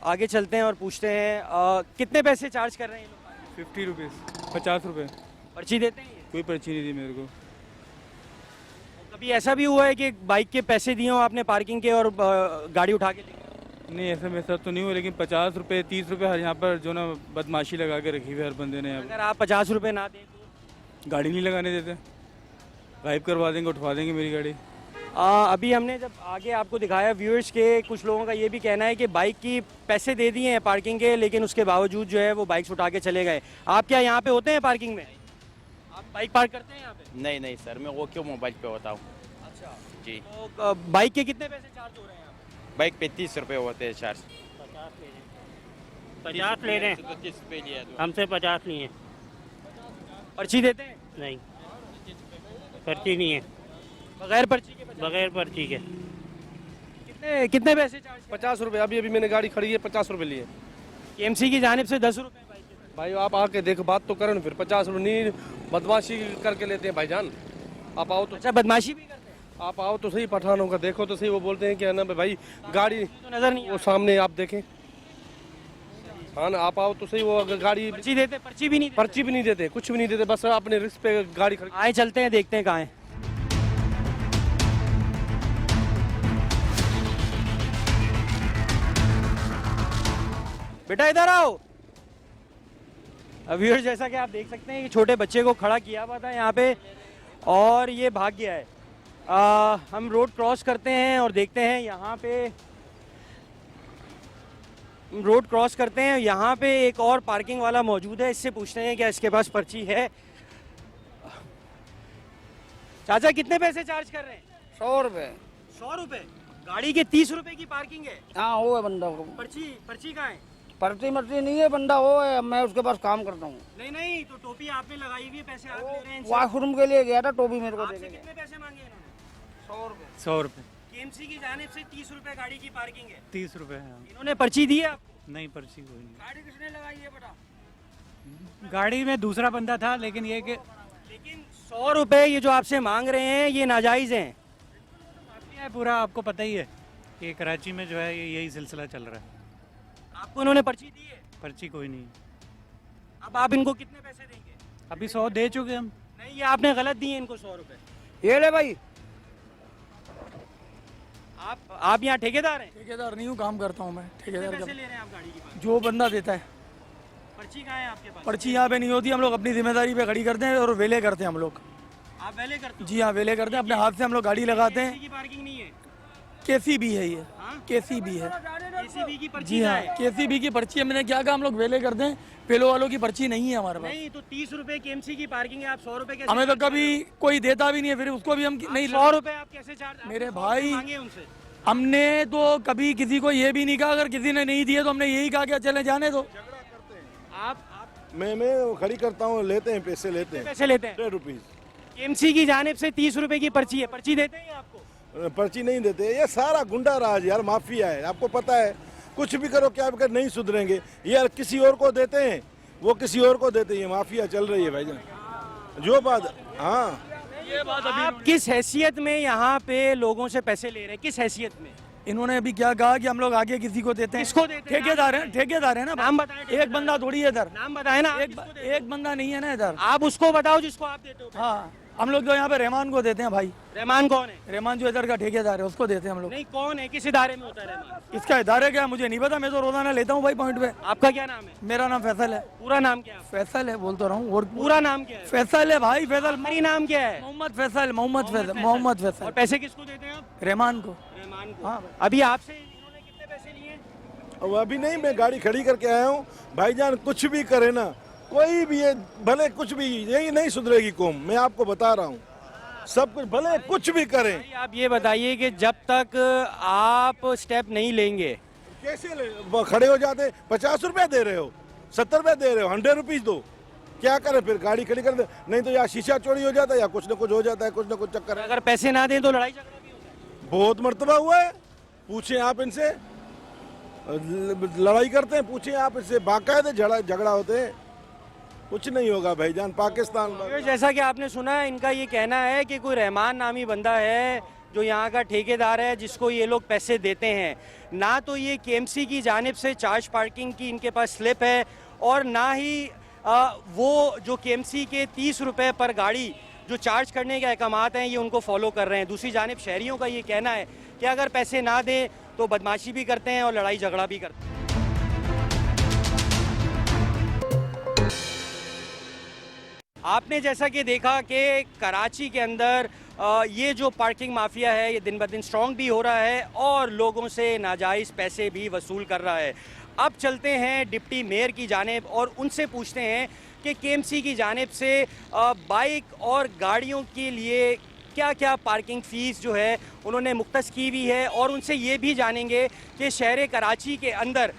आगे चलते हैं और पूछते हैं कितने पैसे चार्ज कर रहे हैं ये लोग? 50 रुपीज़, 50 रुपये। पर्ची देते हैं ये? कोई पर्ची नहीं दी मेरे को। कभी ऐसा भी हुआ है कि बाइक के पैसे दिए हो आपने पार्किंग के और गाड़ी उठा के ले गए? नहीं, ऐसा मेरे साथ तो नहीं हुआ, लेकिन 50 रुपये 30 रुपये हर यहाँ पर जो ना बदमाशी लगा के रखी हुई हर बंदे ने। अगर आप 50 रुपये ना दें तो गाड़ी नहीं लगाने देते, गायब करवा देंगे, उठवा देंगे मेरी गाड़ी। अभी हमने जब आगे आपको दिखाया व्यूअर्स के, कुछ लोगों का ये भी कहना है कि बाइक की पैसे दे दिए हैं पार्किंग के, लेकिन उसके बावजूद जो है वो बाइक्स उठा के चले गए। आप क्या यहाँ पे होते हैं पार्किंग में? आप बाइक पार्क करते हैं यहाँ पे? नहीं सर, मैं वो क्यों मोबाइल पे होता हूँ। अच्छा जी। तो बाइक के कितने पैसे चार्ज हो रहे हैं यहाँ? बाइक पे 30 रुपये होते हैं चार्ज। 50 ले रहे हैं, 30 रुपये लिया। हमसे 50 नहीं है। पर्ची देते हैं? नहीं, पर्ची नहीं है। बगैर पर्ची के? बगैर पर्ची के। कितने पैसे चार्ज? 50 रुपये। अभी मैंने गाड़ी खड़ी है, 50 रुपये लिए। केएमसी की जानिब से 10 रुपये बाइक के। भाई आप आके देख, बात तो करें, फिर 50 रुपये नहीं बदमाशी करके लेते हैं भाईजान। आप आओ तो। अच्छा, बदमाशी भी करते हैं? आप आओ तो सही, पठानों का देखो तो सही। वो बोलते हैं कि है ना भाई गाड़ी तो नजर नहीं वो सामने आप देखें। हाँ ना, आप आओ तो सही। वो अगर गाड़ी पर्ची देते? पर्ची भी नहीं देते? पर्ची भी नहीं देते, कुछ भी नहीं देते, बस अपने रिस्क पे गाड़ी खड़ी। आए चलते हैं, देखते हैं कहाँ है। बेटा इधर आओ। व्यूअर्स जैसा कि आप देख सकते हैं कि छोटे बच्चे को खड़ा किया हुआ था यहाँ पे और ये भाग गया है। हम रोड क्रॉस करते हैं और देखते हैं यहाँ पे, रोड क्रॉस करते हैं, यहाँ पे एक और पार्किंग वाला मौजूद है। इससे पूछते हैं क्या इसके पास पर्ची है। चाचा कितने पैसे चार्ज कर रहे हैं? 100 रुपये। 100 रुपये? गाड़ी के 30 रुपए की पार्किंग है? हाँ, वो है बंदा को। पर्ची कहाँ है? पर्ची नहीं है, बंदा वो है, मैं उसके पास काम करता हूँ। नहीं, तो टोपी आपने लगाई हुई है, पैसे आप ले रहे हैं। वॉशरूम के लिए गया था, टोपी मेरे को आपसे कितने पैसे मांगे इन्होंने? 100 रुपये। 100 रुपये। केएमसी की जानिब से 30 रुपए गाड़ी की पार्किंग है। 30 रुपये है। इन्होंने पर्ची दी है आपको? नहीं, पर्ची कोई नहीं। गाड़ी किसने लगाई है बेटा? गाड़ी में दूसरा बंदा था, लेकिन ये कि 100 रुपए ये जो आपसे मांग रहे हैं ये नाजायज़ हैं। पूरा आपको पता ही है कि कराची में जो है यही सिलसिला चल रहा है। आपको इन्होंने पर्ची दी है? पर्ची कोई नहीं। अब आप इनको कितने पैसे देंगे? अभी 100 दे चुके हम। नहीं, ये आपने गलत दिए इनको 100 रुपए। ये ले भाई। आप यहाँ ठेकेदार हैं? ठेकेदार नहीं हूँ, काम करता हूँ मैं। ठेकेदार पैसे ले रहे हैं आप गाड़ी की? जो बंदा देता है। पर्ची कहाँ है आपके पास? पर्ची यहाँ पे नहीं होती, हम लोग अपनी जिम्मेदारी पे खड़ी करते हैं और वेले करते हैं हम लोग। आप वेले करते हो? जी हाँ, वेले करते हैं, अपने हाथ से हम लोग गाड़ी लगाते हैं। की पार्किंग नहीं है? केसीबी है ये, केसीबी है। केसीबी की पर्ची जी का हाँ, है? केसीबी की पर्ची है। मैंने क्या कहा, हम लोग वेले करते हैं, पेलो वालों की पर्ची नहीं है हमारे पास। नहीं तो 30 रुपए केएमसी की पार्किंग है, आप 100 रुपए कैसे? हमें तो कभी कोई देता भी नहीं है, फिर उसको भी हम नहीं 100 रुपए आप कैसे चार्ज? मेरे आपने 100 भाई, रुपए मांगे उनसे? हमने तो कभी किसी को ये भी नहीं कहा, अगर किसी ने नहीं दिए तो हमने यही कहा कि चले जाने दो। आप मैं खड़ी करता हूँ, लेते हैं, पैसे लेते हैं, पैसे लेते हैं? 10 रुपीज़। केएमसी की जानिब से 30 रुपए की पर्ची है, पर्ची देते हैं आपको? पर्ची नहीं देते। ये सारा गुंडा राज यार, माफिया है, आपको पता है। कुछ भी करो, क्या भी कर, नहीं सुधरेंगे यार। किसी और को देते हैं, वो किसी और को देते हैं। माफिया चल रही है भाईजान, जो बात। हाँ, ये बात आप किस हैसियत में यहाँ पे लोगों से पैसे ले रहे हैं, किस हैसियत में? इन्होंने अभी क्या कहा कि हम लोग आगे किसी को देते हैं। किसको देते हैं? ठेकेदार है, ठेकेदार है ना। नाम बताएं। एक बंदा थोड़ी है इधर, नाम बताए ना। एक बंदा नहीं है ना इधर। आप उसको बताओ जिसको आप देते हो। हाँ, हम लोग तो यहाँ पे रहमान को देते हैं भाई। रहमान कौन है? रहमान जो इधर का ठेकेदार है, उसको देते हैं हम लोग। नहीं, कौन है, किस इदारे में होता है रहमान? इसका इदारे क्या है मुझे नहीं पता, मैं तो रोजाना लेता हूँ भाई पॉइंट पे। आपका क्या नाम है? मेरा नाम फैसल है। पूरा नाम क्या है? फैसल है, बोल तो रहा हूँ। और पूरा नाम क्या है? फैसल है भाई, फैसल। मेरी नाम क्या है? मोहम्मद फैसल, मोहम्मद फैसल, मोहम्मद और फैसल। पैसे किसको देते हैं आप? रहमान को। रहमान को। हाँ। अभी आपसे इन्होंने कितने पैसे लिए? अब अभी नहीं, मैं गाड़ी खड़ी करके आया हूँ भाईजान। कुछ भी करे ना, कोई भी ये भले कुछ भी, यही नहीं सुधरेगी कौम, मैं आपको बता रहा हूँ। सब कुछ भले कुछ भी करें। भाई आप ये बताइए कि जब तक आप स्टेप नहीं लेंगे, कैसे वो खड़े हो जाते? 50 रुपए दे रहे हो, 70 रुपए दे रहे हो, 100 रुपीज दो। क्या करें फिर? गाड़ी खड़ी कर दे, नहीं तो या शीशा चोरी हो जाता है या कुछ ना कुछ हो जाता है, कुछ ना कुछ चक्कर है। अगर पैसे ना दें तो लड़ाई झगड़ा भी होता है। बहुत मर्तबा हुआ है, पूछे आप इनसे। लड़ाई करते हैं, पूछे आप इससे, बाकायदे झगड़ा होते हैं। कुछ नहीं होगा भाईजान, पाकिस्तान। जैसा कि आपने सुना, इनका ये कहना है कि कोई रहमान नामी बंदा है जो यहाँ का ठेकेदार है, जिसको ये लोग पैसे देते हैं। ना तो ये केएमसी की जानिब से चार्ज पार्किंग की इनके पास स्लिप है, और ना ही वो जो केएमसी के 30 रुपए पर गाड़ी जो चार्ज करने के अहकामात हैं, ये उनको फॉलो कर रहे हैं। दूसरी जानिब शहरियों का ये कहना है कि अगर पैसे ना दें तो बदमाशी भी करते हैं और लड़ाई झगड़ा भी करते हैं। आपने जैसा कि देखा कि कराची के अंदर ये जो पार्किंग माफिया है, ये दिन ब दिन स्ट्रॉन्ग भी हो रहा है और लोगों से नाजायज़ पैसे भी वसूल कर रहा है। अब चलते हैं डिप्टी मेयर की जानिब और उनसे पूछते हैं कि केएमसी की जानिब से बाइक और गाड़ियों के लिए क्या क्या पार्किंग फ़ीस जो है उन्होंने मुख्तस की हुई है, और उनसे ये भी जानेंगे कि शहर कराची के अंदर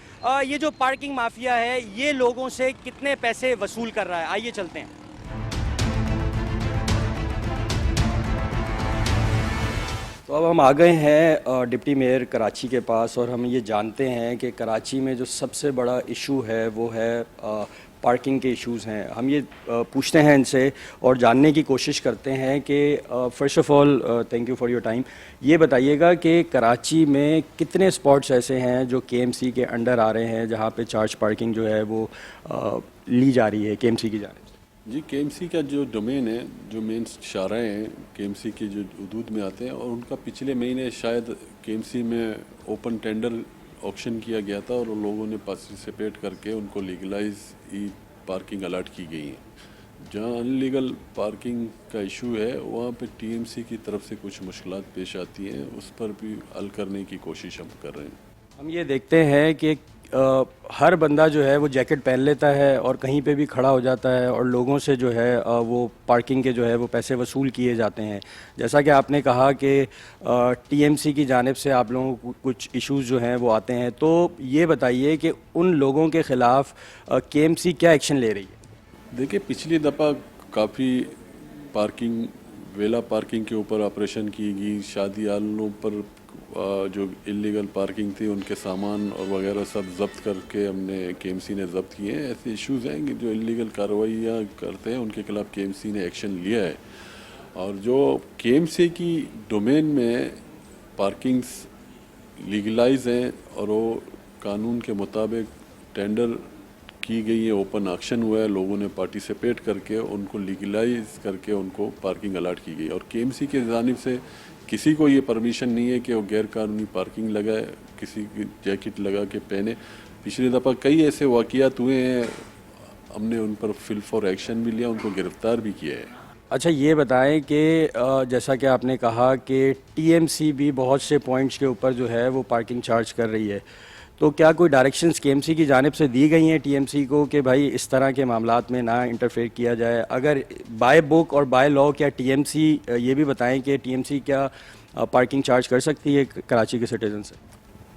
ये जो पार्किंग माफिया है ये लोगों से कितने पैसे वसूल कर रहा है। आइए चलते हैं। तो अब हम आ गए हैं डिप्टी मेयर कराची के पास, और हम ये जानते हैं कि कराची में जो सबसे बड़ा इशू है वो है पार्किंग के इश्यूज़ हैं। हम ये पूछते हैं इनसे और जानने की कोशिश करते हैं कि first of all thank you for your time. ये बताइएगा कि कराची में कितने स्पॉट्स ऐसे हैं जो केएमसी के अंडर आ रहे हैं, जहाँ पे चार्ज पार्किंग जो है वो ली जा रही है केएमसी की जानिब से? जी, केएमसी का जो डोमेन है, जो मेन शाराएँ हैं केएमसी के जो हदूद में आते हैं, और उनका पिछले महीने शायद केएमसी में ओपन टेंडर ऑक्शन किया गया था और लोगों ने पार्टिसिपेट करके उनको लीगलाइज ई पार्किंग अलॉट की गई है। जहाँ अनलीगल पार्किंग का इशू है वहाँ पे टीएमसी की तरफ से कुछ मुश्किलात पेश आती हैं, उस पर भी हल करने की कोशिश हम कर रहे हैं। हम ये देखते हैं कि हर बंदा जो है वो जैकेट पहन लेता है और कहीं पे भी खड़ा हो जाता है और लोगों से जो है वो पार्किंग के जो है वो पैसे वसूल किए जाते हैं। जैसा कि आपने कहा कि टीएमसी की जानिब से आप लोगों को कुछ इश्यूज़ जो हैं वो आते हैं, तो ये बताइए कि उन लोगों के ख़िलाफ़ केएमसी क्या एक्शन ले रही है? देखिए, पिछली दफ़ा काफ़ी पार्किंग, वेला पार्किंग के ऊपर ऑपरेशन की गई, शादी हालों पर जो इलीगल पार्किंग थी उनके सामान और वगैरह सब जब्त करके हमने केएमसी ने जब्त किए हैं। ऐसे इश्यूज़ हैं कि जो इलीगल कार्रवाइयाँ करते हैं उनके खिलाफ केएमसी ने एक्शन लिया है। और जो केएमसी की डोमेन में पार्किंग्स लीगलाइज हैं और वो कानून के मुताबिक टेंडर की गई है, ओपन ऑक्शन हुआ है, लोगों ने पार्टिसिपेट करके उनको लीगलाइज करके उनको पार्किंग अलॉट की गई। और केएमसी की जानिब से किसी को ये परमिशन नहीं है कि वो गैर कानूनी पार्किंग लगाए, किसी की जैकेट लगा के पहने। पिछली दफ़ा कई ऐसे वाक़यात हुए हैं, हमने उन पर फिल फॉर एक्शन भी लिया, उनको गिरफ़्तार भी किया है। अच्छा ये बताएं कि जैसा कि आपने कहा कि टीएमसी भी बहुत से पॉइंट्स के ऊपर जो है वो पार्किंग चार्ज कर रही है, तो क्या कोई डायरेक्शंस केएमसी की जानिब से दी गई हैं टीएमसी को कि भाई इस तरह के मामलात में ना इंटरफेयर किया जाए? अगर बाय बुक और बाय लॉ क्या टीएमसी ये भी बताएं कि टीएमसी क्या पार्किंग चार्ज कर सकती है कराची के सिटीजन से?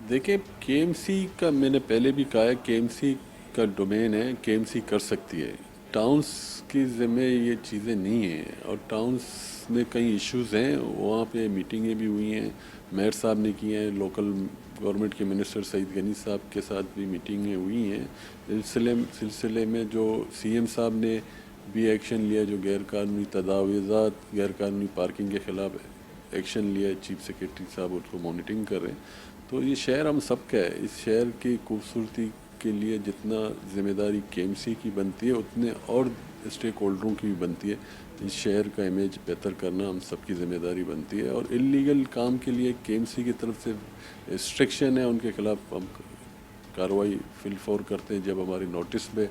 देखिए, केएमसी का मैंने पहले भी कहा है, केएमसी का डोमेन है, केएमसी कर सकती है। टाउन्स की ज़िम्मे ये चीज़ें नहीं हैं, और टाउन्स में कई इश्यूज़ हैं, वहाँ पे मीटिंगें भी हुई हैं, मेयर साहब ने की हैं, लोकल गवर्नमेंट के मिनिस्टर सईद गनी साहब के साथ भी मीटिंगें हुई हैं। सिलसिले में जो सीएम साहब ने भी एक्शन लिया, जो गैरकानूनी तजावीज़ात, गैरकानूनी पार्किंग के ख़िलाफ़ एक्शन लिया है, चीफ सेक्रेटरी साहब उसको मॉनिटरिंग कर रहे हैं। तो ये शहर हम सबका है, इस शहर की खूबसूरती के लिए जितना ज़िम्मेदारी केएमसी की बनती है उतने और स्टेक होल्डरों की भी बनती है। इस शहर का इमेज बेहतर करना हम सबकी ज़िम्मेदारी बनती है, और इलीगल काम के लिए केएमसी की तरफ से रिस्ट्रिक्शन है, उनके खिलाफ हम कार्रवाई फिलफौर करते हैं। जब हमारी नोटिस में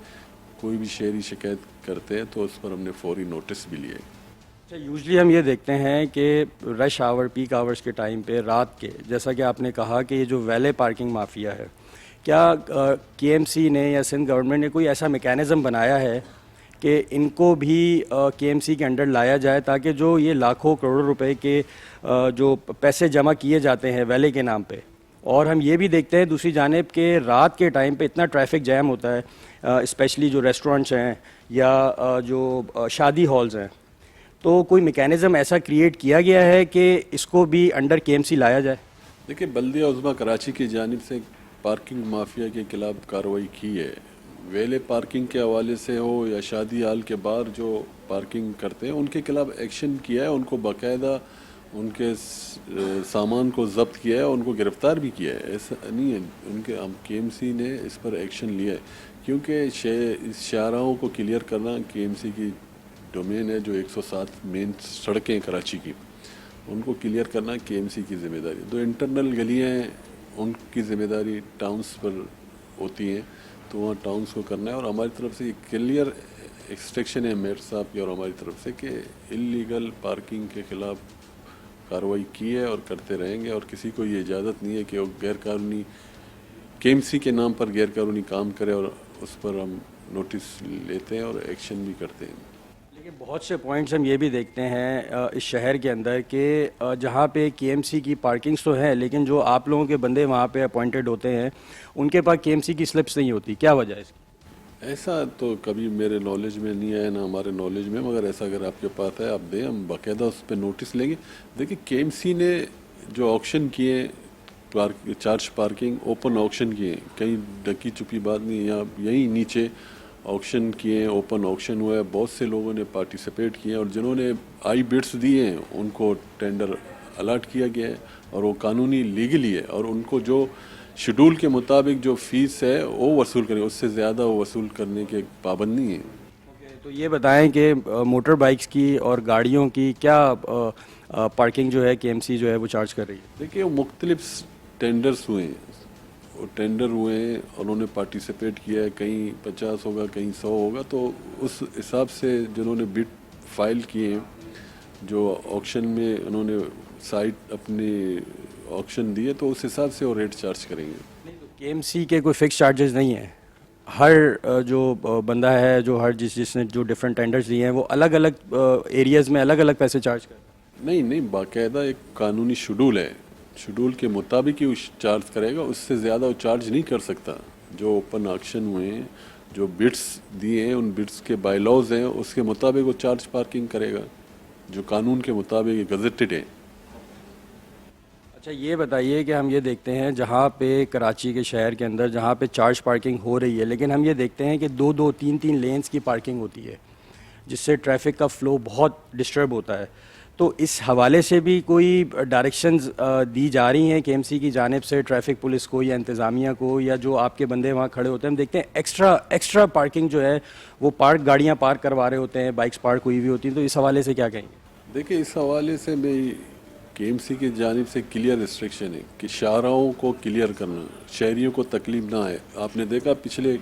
कोई भी शहरी शिकायत करते हैं तो उस पर हमने फौरी नोटिस भी लिए। अच्छा, यूजली हम ये देखते हैं कि रश आवर, पीक आवर्स के टाइम पे रात के, जैसा कि आपने कहा कि ये जो वैले पार्किंग माफिया है, क्या केएमसी ने या सिंध गवर्नमेंट ने कोई ऐसा मैकेनिज़्म बनाया है कि इनको भी केएमसी के अंडर लाया जाए, ताकि जो ये लाखों करोड़ों रुपए के जो पैसे जमा किए जाते हैं वैले के नाम पे, और हम ये भी देखते हैं दूसरी जानिब के रात के टाइम पे इतना ट्रैफिक जैम होता है, स्पेशली जो रेस्टोरेंट्स हैं या जो शादी हॉल्स हैं, तो कोई मैकेनिज़्म ऐसा क्रिएट किया गया है कि इसको भी अंडर केएमसी लाया जाए? देखिए, बल्दिया उज़्मा कराची की जानिब से पार्किंग माफिया के खिलाफ कार्रवाई की है। वेले पार्किंग के हवाले से हो या शादी हाल के बाहर जो पार्किंग करते हैं उनके खिलाफ एक्शन किया है, उनको बाकायदा उनके सामान को जब्त किया है, उनको गिरफ़्तार भी किया है। ऐसा नहीं है, उनके हम केएमसी ने इस पर एक्शन लिया है, क्योंकि इस शाहराहों को क्लियर करना केएमसी की डोमेन है। जो 107 मेन सड़कें कराची की, उनको क्लियर करना केएमसी की ज़िम्मेदारी। जो इंटरनल गलियाँ हैं उनकी ज़िम्मेदारी टाउन्स पर होती हैं, तो वहाँ टाउन्स को करना है। और हमारी तरफ से क्लियर एक्सट्रैक्शन है मेयर साहब की और हमारी तरफ से कि इलीगल पार्किंग के ख़िलाफ़ कार्रवाई की है और करते रहेंगे, और किसी को ये इजाज़त नहीं है कि वो गैरकानूनी केएमसी के नाम पर गैरकानूनी काम करे, और उस पर हम नोटिस लेते हैं और एक्शन भी करते हैं। लेकिन बहुत से पॉइंट्स हम ये भी देखते हैं इस शहर के अंदर कि जहाँ पे केएमसी की पार्किंग्स तो हैं, लेकिन जो आप लोगों के बंदे वहाँ पे अपॉइंटेड होते हैं उनके पास केएमसी की स्लिप्स नहीं होती। क्या वजह है इसकी? ऐसा तो कभी मेरे नॉलेज में नहीं आया, ना हमारे नॉलेज में, मगर ऐसा अगर आपके पास है आप दें, हम बाकायदा उस पर नोटिस लेंगे। देखिए, केएमसी ने जो ऑक्शन किए चार्ज पार्किंग ओपन ऑक्शन किए, कहीं डकी चुपी बात नहीं, यहाँ यहीं नीचे ऑक्शन किए, ओपन ऑक्शन हुआ है, बहुत से लोगों ने पार्टिसिपेट किए, और जिन्होंने आई बिड्स दिए हैं उनको टेंडर अलाट किया गया है, और वो कानूनी लीगली है, और उनको जो शेड्यूल के मुताबिक जो फीस है वो वसूल करें, उससे ज़्यादा वो वसूल करने के पाबंद नहीं है। तो ये बताएं कि मोटर बाइक्स की और गाड़ियों की क्या पार्किंग जो है केएमसी जो है वो चार्ज कर रही है? देखिए, वो मुख्तलिफ टेंडर्स हुए हैं, वो टेंडर हुए हैं, उन्होंने पार्टिसिपेट किया है, कहीं 50 होगा, कहीं 100 होगा, तो उस हिसाब से जिन्होंने बिड फाइल किए हैं, जो ऑक्शन में उन्होंने साइट अपनी ऑक्शन दिए, तो उस हिसाब से वो रेट चार्ज करेंगे। नहीं, तो केएमसी के कोई फिक्स चार्जेस नहीं है? हर जो बंदा है, जो हर जिसने जो डिफरेंट टेंडर्स दिए हैं, वो अलग अलग एरियाज़ में अलग अलग पैसे चार्ज कर? नहीं, बाकायदा एक कानूनी शेड्यूल है, शेड्यूल के मुताबिक ही चार्ज करेगा, उससे ज़्यादा वो चार्ज नहीं कर सकता। जो ओपन ऑक्शन हुए हैं, जो बिड्स दिए हैं, उन बिड्स के बायलॉज हैं, उसके मुताबिक वो चार्ज पार्किंग करेगा, जो कानून के मुताबिक गज़ेटेड है। अच्छा, ये बताइए कि हम ये देखते हैं जहाँ पे कराची के शहर के अंदर जहाँ पे चार्ज पार्किंग हो रही है, लेकिन हम ये देखते हैं कि 2-2, 3-3 लेन्स की पार्किंग होती है, जिससे ट्रैफिक का फ़्लो बहुत डिस्टर्ब होता है। तो इस हवाले से भी कोई डायरेक्शंस दी जा रही हैं केएमसी की जानिब से ट्रैफिक पुलिस को या इंतज़ामिया को, या जो आपके बंदे वहाँ खड़े होते हैं, हम देखते हैं एक्स्ट्रा पार्किंग जो है वो गाड़ियाँ पार्क करवा रहे होते हैं, बाइक्स पार्क हुई हुई होती हैं, तो इस हवाले से क्या कहेंगे? देखिए, इस हवाले से मैं केएमसी की जानिब से क्लियर रिस्ट्रिक्शन है कि शाहराहों को क्लियर करना, शहरियों को तकलीफ ना आए। आपने देखा पिछले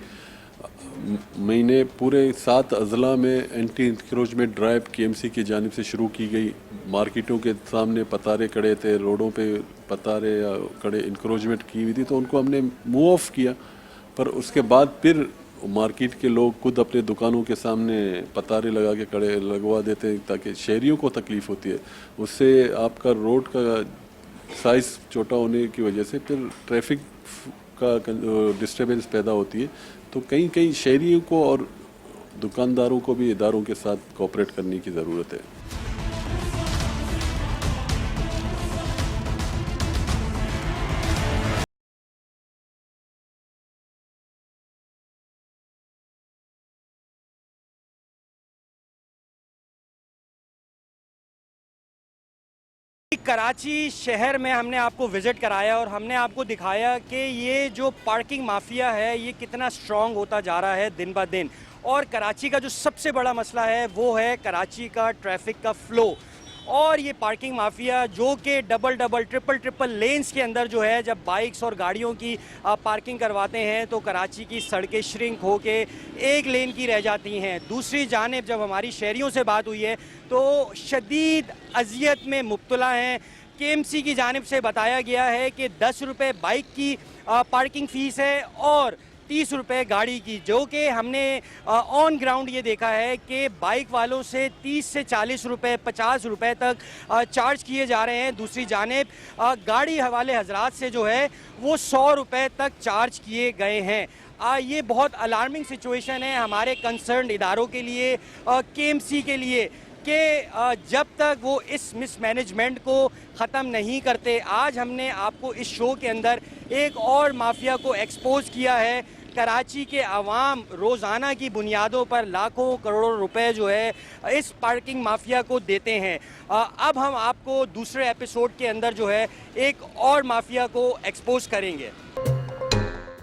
महीने पूरे 7 अजला में एंटी इंक्रोचमेंट ड्राइव केएमसी की जानिब से शुरू की गई। मार्केटों के सामने पतारे खड़े थे, रोडों पे पतारे या खड़े इंक्रोचमेंट की हुई थी, तो उनको हमने मूव ऑफ किया। पर उसके बाद फिर मार्केट के लोग खुद अपने दुकानों के सामने पतारे लगा के खड़े लगवा देते हैं, ताकि शहरियों को तकलीफ़ होती है। उससे आपका रोड का साइज़ छोटा होने की वजह से फिर ट्रैफिक का डिस्टर्बेंस पैदा होती है। तो कहीं कहीं शहरियों को और दुकानदारों को भी इदारों के साथ कोऑपरेट करने की ज़रूरत है। कराची शहर में हमने आपको विज़िट कराया और हमने आपको दिखाया कि ये जो पार्किंग माफिया है ये कितना स्ट्रॉन्ग होता जा रहा है दिन ब दिन। और कराची का जो सबसे बड़ा मसला है वो है कराची का ट्रैफिक का फ़्लो। और ये पार्किंग माफिया जो कि डबल ट्रिपल लेन्स के अंदर जो है जब बाइक्स और गाड़ियों की पार्किंग करवाते हैं तो कराची की सड़कें श्रिंक होके एक लेन की रह जाती हैं। दूसरी जानिब जब हमारी शहरियों से बात हुई है तो शदीद अजियत में मुब्तला हैं। केएमसी की जानिब से बताया गया है कि 10 रुपये बाइक की पार्किंग फ़ीस है और 30 रुपये गाड़ी की, जो कि हमने ऑन ग्राउंड ये देखा है कि बाइक वालों से 30 से 40 रुपये 50 रुपये तक चार्ज किए जा रहे हैं। दूसरी जानिब गाड़ी हवाले हजरात से जो है वो 100 रुपये तक चार्ज किए गए हैं। ये बहुत अलार्मिंग सिचुएशन है हमारे कंसर्न इदारों के लिए, केएमसी के लिए, कि जब तक वो इस मिसमैनेजमेंट को ख़त्म नहीं करते। आज हमने आपको इस शो के अंदर एक और माफिया को एक्सपोज किया है। कराची के अवाम रोज़ाना की बुनियादों पर लाखों करोड़ों रुपए जो है इस पार्किंग माफिया को देते हैं। अब हम आपको दूसरे एपिसोड के अंदर जो है एक और माफिया को एक्सपोज करेंगे।